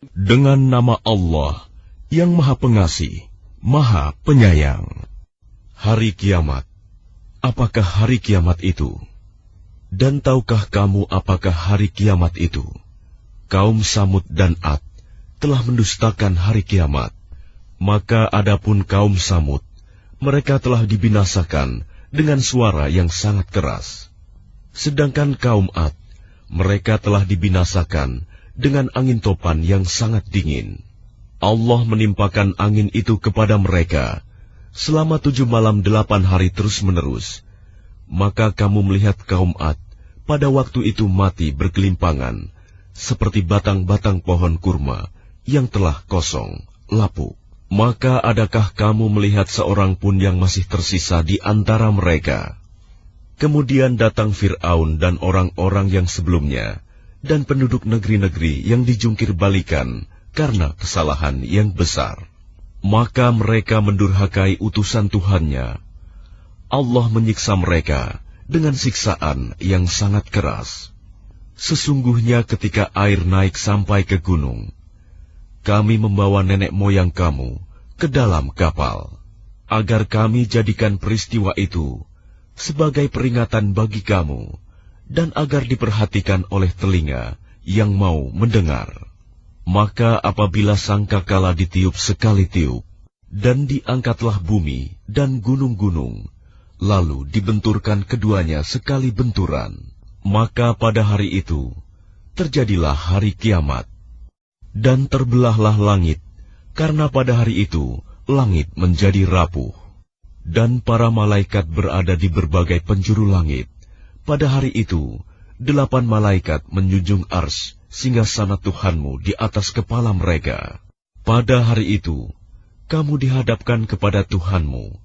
Dengan nama Allah yang Maha Pengasih, Maha Penyayang. Hari Kiamat. Apakah hari kiamat itu? Dan tahukah kamu apakah hari kiamat itu? Kaum Samud dan Ad telah mendustakan hari kiamat. Maka adapun kaum Samud, mereka telah dibinasakan dengan suara yang sangat keras. Sedangkan kaum Ad, mereka telah dibinasakan dengan angin topan yang sangat dingin. Allah menimpakan angin itu kepada mereka selama 7 malam 8 hari terus-menerus. Maka kamu melihat kaum Ad pada waktu itu mati bergelimpangan, seperti batang-batang pohon kurma yang telah kosong, lapuk. Maka adakah kamu melihat seorang pun yang masih tersisa di antara mereka? Kemudian datang Fir'aun dan orang-orang yang sebelumnya, dan penduduk negeri-negeri yang dijungkir balikan karena kesalahan yang besar. Maka mereka mendurhakai utusan Tuhannya. Allah menyiksa mereka dengan siksaan yang sangat keras. Sesungguhnya ketika air naik sampai ke gunung, kami membawa nenek moyang kamu ke dalam kapal, agar kami jadikan peristiwa itu sebagai peringatan bagi kamu, dan agar diperhatikan oleh telinga yang mau mendengar. Maka apabila sangkakala ditiup sekali tiup, dan diangkatlah bumi dan gunung-gunung, lalu dibenturkan keduanya sekali benturan, maka pada hari itu terjadilah hari kiamat. Dan terbelahlah langit, karena pada hari itu langit menjadi rapuh. Dan para malaikat berada di berbagai penjuru langit. Pada hari itu, 8 malaikat menjunjung ars singgasana Tuhanmu di atas kepala mereka. Pada hari itu, kamu dihadapkan kepada Tuhanmu.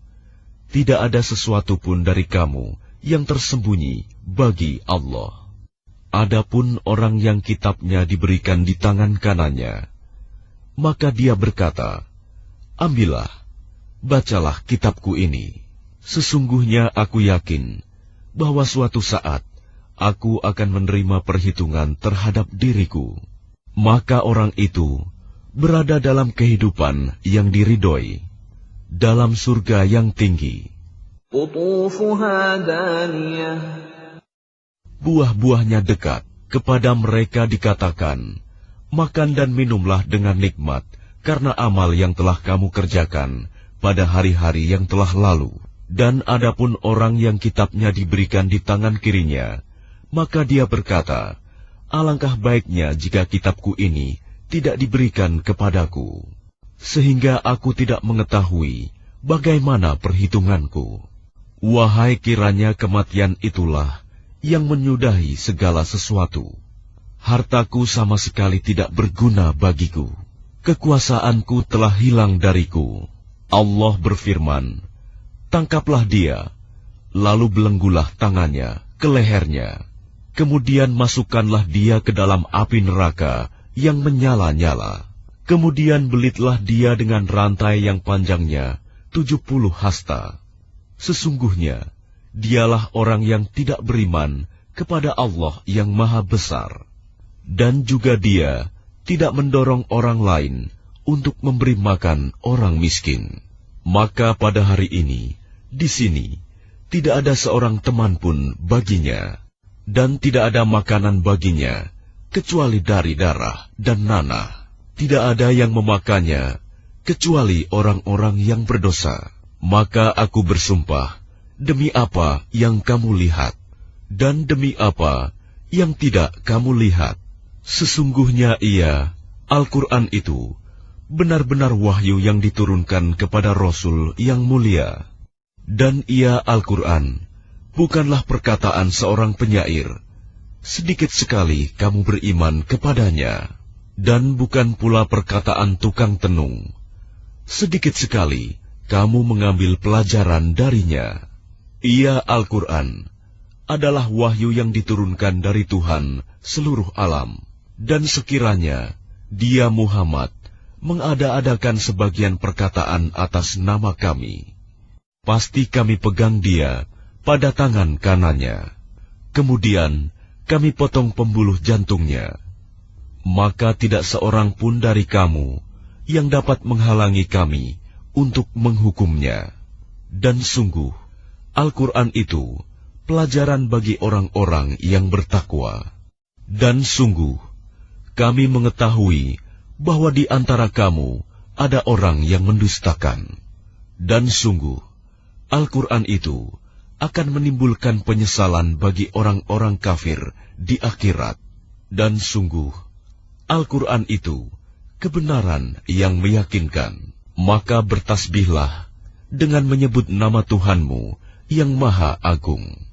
Tidak ada sesuatu pun dari kamu yang tersembunyi bagi Allah. Adapun orang yang kitabnya diberikan di tangan kanannya, maka dia berkata, ambillah, bacalah kitabku ini. Sesungguhnya aku yakin bahwa suatu saat aku akan menerima perhitungan terhadap diriku. Maka orang itu berada dalam kehidupan yang diridhoi, dalam surga yang tinggi. Qutufuha daniyah. Buah-buahnya dekat. Kepada mereka dikatakan, makan dan minumlah dengan nikmat karena amal yang telah kamu kerjakan pada hari-hari yang telah lalu. Dan adapun orang yang kitabnya diberikan di tangan kirinya, maka dia berkata, alangkah baiknya jika kitabku ini tidak diberikan kepadaku, sehingga aku tidak mengetahui bagaimana perhitunganku. Wahai kiranya kematian itulah yang menyudahi segala sesuatu. Hartaku sama sekali tidak berguna bagiku. Kekuasaanku telah hilang dariku. Allah berfirman, tangkaplah dia, lalu belenggulah tangannya ke lehernya. Kemudian masukkanlah dia ke dalam api neraka yang menyala-nyala. Kemudian belitlah dia dengan rantai yang panjangnya 70 hasta. Sesungguhnya, dialah orang yang tidak beriman kepada Allah yang Maha Besar. Dan juga dia tidak mendorong orang lain untuk memberi makan orang miskin. Maka pada hari ini, di sini, tidak ada seorang teman pun baginya, dan tidak ada makanan baginya, kecuali dari darah dan nanah. Tidak ada yang memakannya, kecuali orang-orang yang berdosa. Maka aku bersumpah, demi apa yang kamu lihat, dan demi apa yang tidak kamu lihat. Sesungguhnya ia, Al-Quran itu, benar-benar wahyu yang diturunkan kepada Rasul yang mulia. Dan ia, Al-Quran, bukanlah perkataan seorang penyair. Sedikit sekali kamu beriman kepadanya. Dan bukan pula perkataan tukang tenung. Sedikit sekali kamu mengambil pelajaran darinya. Ia, Al-Quran, adalah wahyu yang diturunkan dari Tuhan seluruh alam. Dan sekiranya dia, Muhammad, mengada-adakan sebagian perkataan atas nama kami, pasti kami pegang dia pada tangan kanannya. Kemudian kami potong pembuluh jantungnya. maka tidak seorang pun dari kamu yang dapat menghalangi kami untuk menghukumnya. Dan sungguh, Al-Quran itu pelajaran bagi orang-orang yang bertakwa. Dan sungguh, kami mengetahui bahwa di antara kamu ada orang yang mendustakan. Dan sungguh, Al-Quran itu akan menimbulkan penyesalan bagi orang-orang kafir di akhirat. Dan sungguh, Al-Quran itu kebenaran yang meyakinkan. Maka bertasbihlah dengan menyebut nama Tuhanmu yang Maha Agung.